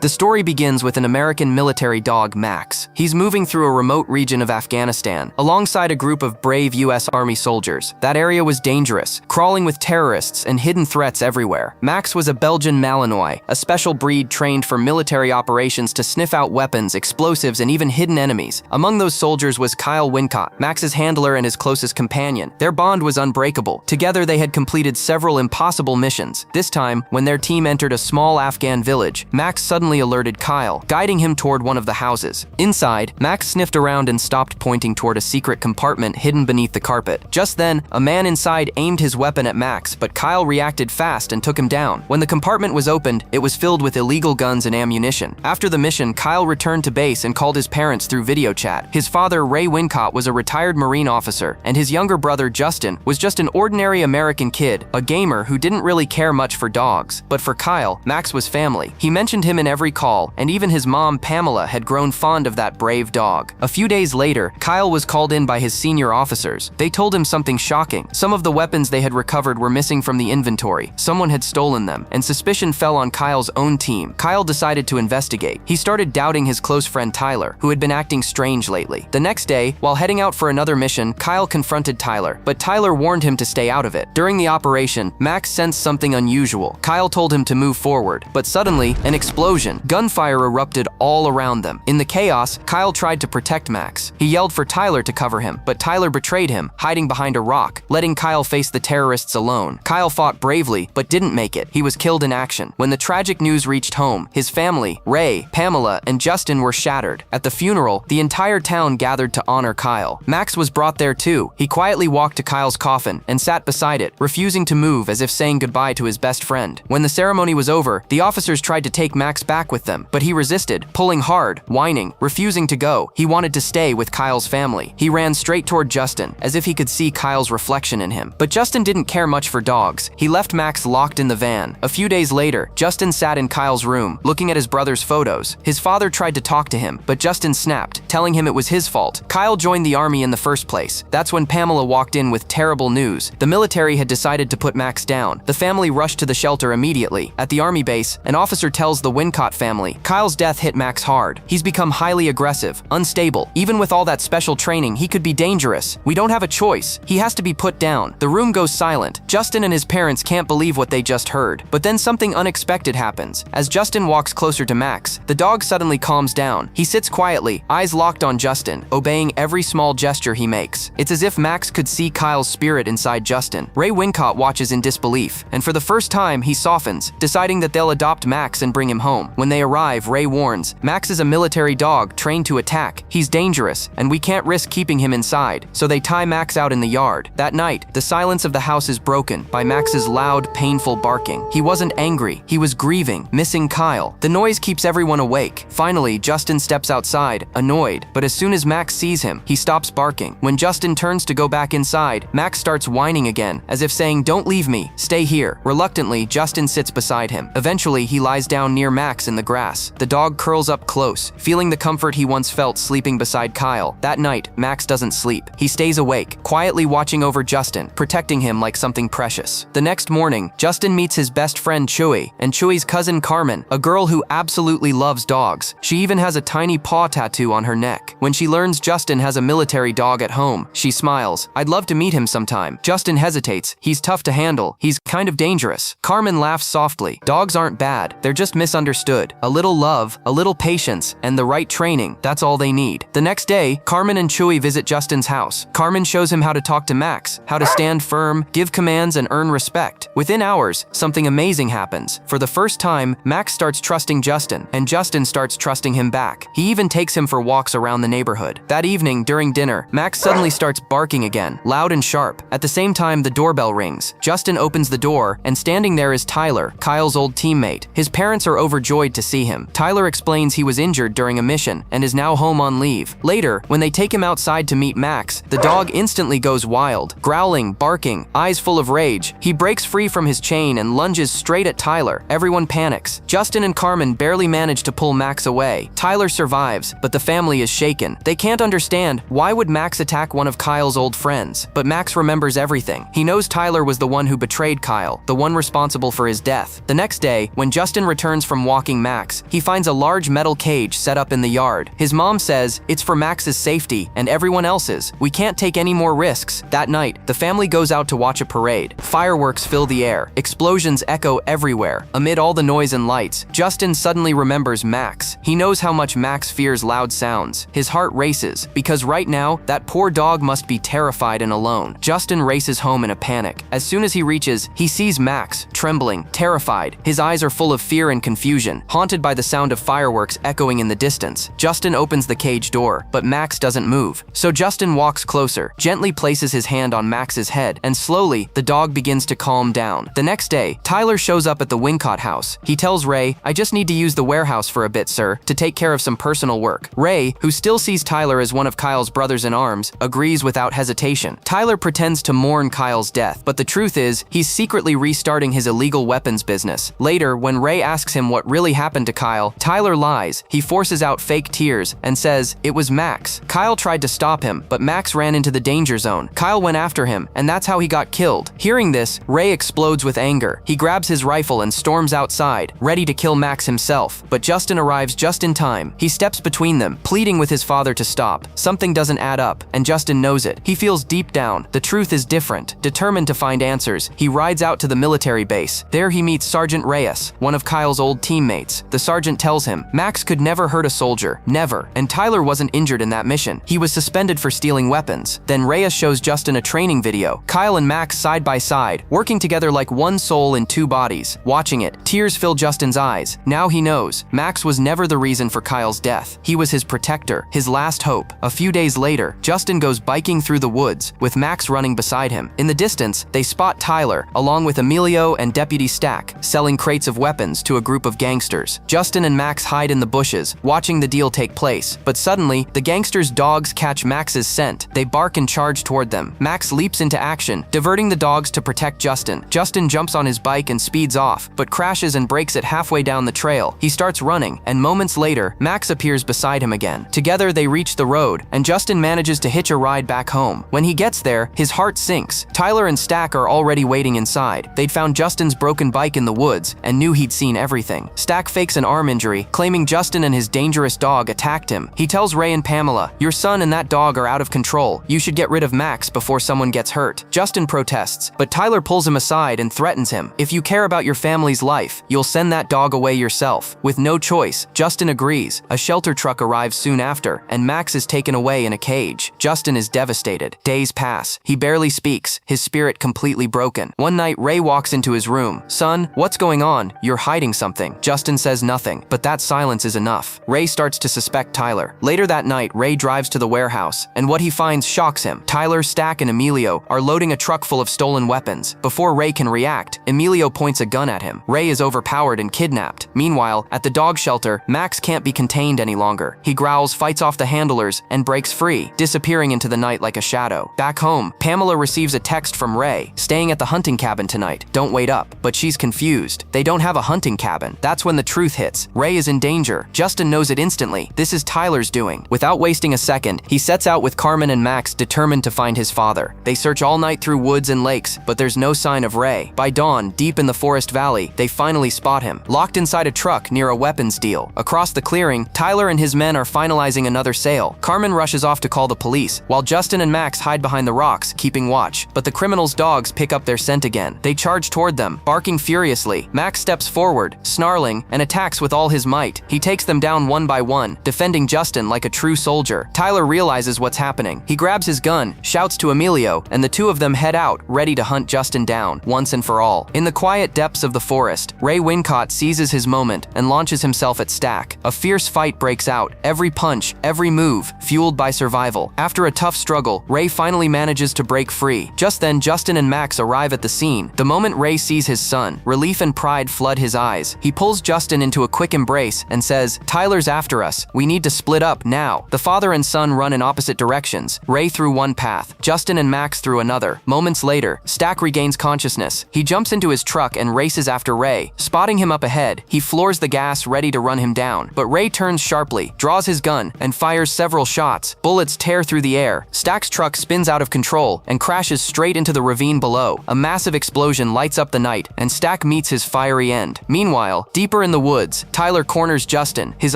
The story begins with an American military dog, Max. He's moving through a remote region of Afghanistan, alongside a group of brave U.S. Army soldiers. That area was dangerous, crawling with terrorists and hidden threats everywhere. Max was a Belgian Malinois, a special breed trained for military operations to sniff out weapons, explosives, and even hidden enemies. Among those soldiers was Kyle Wincott, Max's handler and his closest companion. Their bond was unbreakable. Together, they had completed several impossible missions. This time, when their team entered a small Afghan village, Max suddenly alerted Kyle, guiding him toward one of the houses. Inside, Max sniffed around and stopped, pointing toward a secret compartment hidden beneath the carpet. Just then, a man inside aimed his weapon at Max, but Kyle reacted fast and took him down. When the compartment was opened, it was filled with illegal guns and ammunition. After the mission, Kyle returned to base and called his parents through video chat. His father, Ray Wincott, was a retired Marine officer, and his younger brother, Justin, was just an ordinary American kid, a gamer who didn't really care much for dogs. But for Kyle, Max was family. He mentioned him in every call, and even his mom, Pamela, had grown fond of that brave dog. A few days later, Kyle was called in by his senior officers. They told him something shocking. Some of the weapons they had recovered were missing from the inventory. Someone had stolen them, and suspicion fell on Kyle's own team. Kyle decided to investigate. He started doubting his close friend Tyler, who had been acting strange lately. The next day, while heading out for another mission, Kyle confronted Tyler, but Tyler warned him to stay out of it. During the operation, Max sensed something unusual. Kyle told him to move forward, but suddenly, an explosion. Gunfire erupted all around them. In the chaos, Kyle tried to protect Max. He yelled for Tyler to cover him, but Tyler betrayed him, hiding behind a rock, letting Kyle face the terrorists alone. Kyle fought bravely, but didn't make it. He was killed in action. When the tragic news reached home, his family, Ray, Pamela, and Justin were shattered. At the funeral, the entire town gathered to honor Kyle. Max was brought there too. He quietly walked to Kyle's coffin and sat beside it, refusing to move as if saying goodbye to his best friend. When the ceremony was over, the officers tried to take Max back with them, but he resisted, pulling hard, whining, refusing to go. He wanted to stay with Kyle's family. He ran straight toward Justin, as if he could see Kyle's reflection in him. But Justin didn't care much for dogs. He left Max locked in the van. A few days later, Justin sat in Kyle's room, looking at his brother's photos. His father tried to talk to him, but Justin snapped, telling him it was his fault. Kyle joined the army in the first place. That's when Pamela walked in with terrible news. The military had decided to put Max down. The family rushed to the shelter immediately. At the army base, an officer tells the Wincott family, Kyle's death hit Max hard. He's become highly aggressive, unstable. Even with all that special training, he could be dangerous. We don't have a choice. He has to be put down. The room goes silent. Justin and his parents can't believe what they just heard. But then something unexpected happens. As Justin walks closer to Max, the dog suddenly calms down. He sits quietly, eyes locked on Justin, obeying every small gesture he makes. It's as if Max could see Kyle's spirit inside Justin. Ray Wincott watches in disbelief, and for the first time, he softens, deciding that they'll adopt Max and bring him home. When they arrive, Ray warns, Max is a military dog trained to attack. He's dangerous, and we can't risk keeping him inside. So they tie Max out in the yard. That night, the silence of the house is broken by Max's loud, painful barking. He wasn't angry. He was grieving, missing Kyle. The noise keeps everyone awake. Finally, Justin steps outside, annoyed, but as soon as Max sees him, he stops barking. When Justin turns to go back inside, Max starts whining again, as if saying, don't leave me, stay here. Reluctantly, Justin sits beside him. Eventually, he lies down near Max in the grass. The dog curls up close, feeling the comfort he once felt sleeping beside Kyle. That night, Max doesn't sleep. He stays awake, quietly watching over Justin, protecting him like something precious. The next morning, Justin meets his best friend Chewy, and Chewy's cousin Carmen, a girl who absolutely loves dogs. She even has a tiny paw tattoo on her neck. When she learns Justin has a military dog at home, she smiles. I'd love to meet him sometime. Justin hesitates. He's tough to handle. He's kind of dangerous. Carmen laughs softly. Dogs aren't bad. They're just misunderstood. A little love, a little patience, and the right training, that's all they need. The next day, Carmen and Chewy visit Justin's house. Carmen shows him how to talk to Max, how to stand firm, give commands, and earn respect. Within hours, something amazing happens. For the first time, Max starts trusting Justin, and Justin starts trusting him back. He even takes him for walks around the neighborhood. That evening, during dinner, Max suddenly starts barking again, loud and sharp. At the same time, the doorbell rings. Justin opens the door, and standing there is Tyler, Kyle's old teammate. His parents are overjoyed to see him. Tyler explains he was injured during a mission and is now home on leave. Later, when they take him outside to meet Max, the dog instantly goes wild, growling, barking, eyes full of rage. He breaks free from his chain and lunges straight at Tyler. Everyone panics. Justin and Carmen barely manage to pull Max away. Tyler survives, but the family is shaken. They can't understand why would Max attack one of Kyle's old friends. But Max remembers everything. He knows Tyler was the one who betrayed Kyle, the one responsible for his death. The next day, when Justin returns from walking tracking Max, he finds a large metal cage set up in the yard. His mom says, "It's for Max's safety and everyone else's. We can't take any more risks." That night, the family goes out to watch a parade. Fireworks fill the air. Explosions echo everywhere. Amid all the noise and lights, Justin suddenly remembers Max. He knows how much Max fears loud sounds. His heart races, because right now, that poor dog must be terrified and alone. Justin races home in a panic. As soon as he reaches, he sees Max, trembling, terrified. His eyes are full of fear and confusion, haunted by the sound of fireworks echoing in the distance. Justin opens the cage door, but Max doesn't move. So Justin walks closer, gently places his hand on Max's head, and slowly, the dog begins to calm down. The next day, Tyler shows up at the Wincott house. He tells Ray, "I just need to use the warehouse for a bit, sir, to take care of some personal work." Ray, who still sees Tyler as one of Kyle's brothers in arms, agrees without hesitation. Tyler pretends to mourn Kyle's death, but the truth is, he's secretly restarting his illegal weapons business. Later, when Ray asks him what really happened to Kyle, Tyler lies. He forces out fake tears and says, "It was Max. Kyle tried to stop him, but Max ran into the danger zone. Kyle went after him, and that's how he got killed." Hearing this, Ray explodes with anger. He grabs his rifle and storms outside, ready to kill Max himself. But Justin arrives just in time. He steps between them, pleading with his father to stop. Something doesn't add up, and Justin knows it. He feels deep down the truth is different. Determined to find answers, he rides out to the military base. There he meets Sergeant Reyes, one of Kyle's old teammates. The sergeant tells him, Max could never hurt a soldier, never, and Tyler wasn't injured in that mission. He was suspended for stealing weapons. Then Reyes shows Justin a training video. Kyle and Max side by side, working together like one soul in two bodies. Watching it, tears fill Justin's eyes. Now he knows, Max was never the reason for Kyle's death. He was his protector, his last hope. A few days later, Justin goes biking through the woods, with Max running beside him. In the distance, they spot Tyler, along with Emilio and Deputy Stack, selling crates of weapons to a group of gangsters. Justin and Max hide in the bushes, watching the deal take place. But suddenly, the gangsters' dogs catch Max's scent. They bark and charge toward them. Max leaps into action, diverting the dogs to protect Justin. Justin jumps on his bike and speeds off, but crashes and breaks it halfway down the trail. He starts running, and moments later, Max appears beside him again. Together, they reach the road, and Justin manages to hitch a ride back home. When he gets there, his heart sinks. Tyler and Stack are already waiting inside. They'd found Justin's broken bike in the woods and knew he'd seen everything. Stack fakes an arm injury, claiming Justin and his dangerous dog attacked him. He tells Ray and Pamela, "Your son and that dog are out of control. You should get rid of Max before someone gets hurt." Justin protests, but Tyler pulls him aside and threatens him. "If you care about your family's life, you'll send that dog away yourself." With no choice, Justin agrees. A shelter truck arrives soon after, and Max is taken away in a cage. Justin is devastated. Days pass. He barely speaks, his spirit completely broken. One night, Ray walks into his room. "Son, what's going on? You're hiding something." Justin says nothing, but that silence is enough. Ray starts to suspect Tyler. Later that night, Ray drives to the warehouse, and what he finds shocks him. Tyler, Stack, and Emilio are loading a truck full of stolen weapons. Before Ray can react, Emilio points a gun at him. Ray is overpowered and kidnapped. Meanwhile, at the dog shelter, Max can't be contained any longer. He growls, fights off the handlers, and breaks free, disappearing into the night like a shadow. Back home, Pamela receives a text from Ray, "Staying at the hunting cabin tonight. Don't wait up." But she's confused. They don't have a hunting cabin. That's when the truth hits. Ray is in danger. Justin knows it instantly. This is Tyler's doing. Without wasting a second, he sets out with Carmen and Max, determined to find his father. They search all night through woods and lakes, but there's no sign of Ray. By dawn, deep in the forest valley, they finally spot him, locked inside a truck near a weapons deal. Across the clearing, Tyler and his men are finalizing another sale. Carmen rushes off to call the police, while Justin and Max hide behind the rocks, keeping watch. But the criminals' dogs pick up their scent again. They charge toward them, barking furiously. Max steps forward, snarling, and attacks with all his might. He takes them down one by one, defending Justin like a true soldier. Tyler realizes what's happening. He grabs his gun, shouts to Emilio, and the two of them head out, ready to hunt Justin down, once and for all. In the quiet depths of the forest, Ray Wincott seizes his moment and launches himself at Stack. A fierce fight breaks out, every punch, every move, fueled by survival. After a tough struggle, Ray finally manages to break free. Just then, Justin and Max arrive at the scene. The moment Ray sees his son, relief and pride flood his eyes. He pulls Justin into a quick embrace and says, "Tyler's after us. We need to split up now." The father and son run in opposite directions. Ray through one path, Justin and Max through another. Moments later, Stack regains consciousness. He jumps into his truck and races after Ray. Spotting him up ahead, he floors the gas, ready to run him down. But Ray turns sharply, draws his gun, and fires several shots. Bullets tear through the air. Stack's truck spins out of control and crashes straight into the ravine below. A massive explosion lights up the night, and Stack meets his fiery end. Meanwhile, deeper Deeper in the woods, Tyler corners Justin. His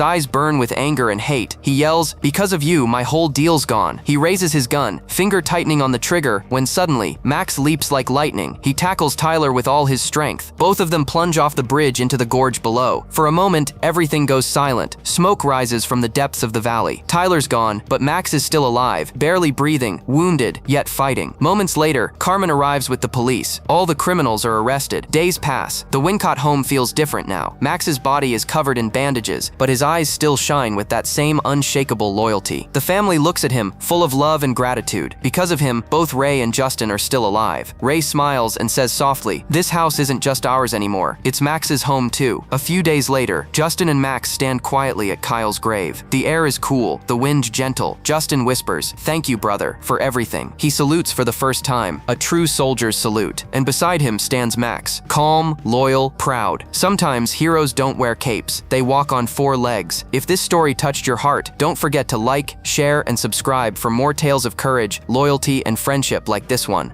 eyes burn with anger and hate. He yells, "Because of you, my whole deal's gone." He raises his gun, finger tightening on the trigger, when suddenly, Max leaps like lightning. He tackles Tyler with all his strength. Both of them plunge off the bridge into the gorge below. For a moment, everything goes silent. Smoke rises from the depths of the valley. Tyler's gone, but Max is still alive, barely breathing, wounded, yet fighting. Moments later, Carmen arrives with the police. All the criminals are arrested. Days pass. The Wincott home feels different now. Max's body is covered in bandages, but his eyes still shine with that same unshakable loyalty. The family looks at him, full of love and gratitude. Because of him, both Ray and Justin are still alive. Ray smiles and says softly, "This house isn't just ours anymore. It's Max's home too." A few days later, Justin and Max stand quietly at Kyle's grave. The air is cool, the wind gentle. Justin whispers, "Thank you, brother, for everything." He salutes for the first time, a true soldier's salute. And beside him stands Max, calm, loyal, proud. Sometimes heroes don't wear capes. They walk on four legs. If this story touched your heart, don't forget to like, share, and subscribe for more tales of courage, loyalty, and friendship like this one.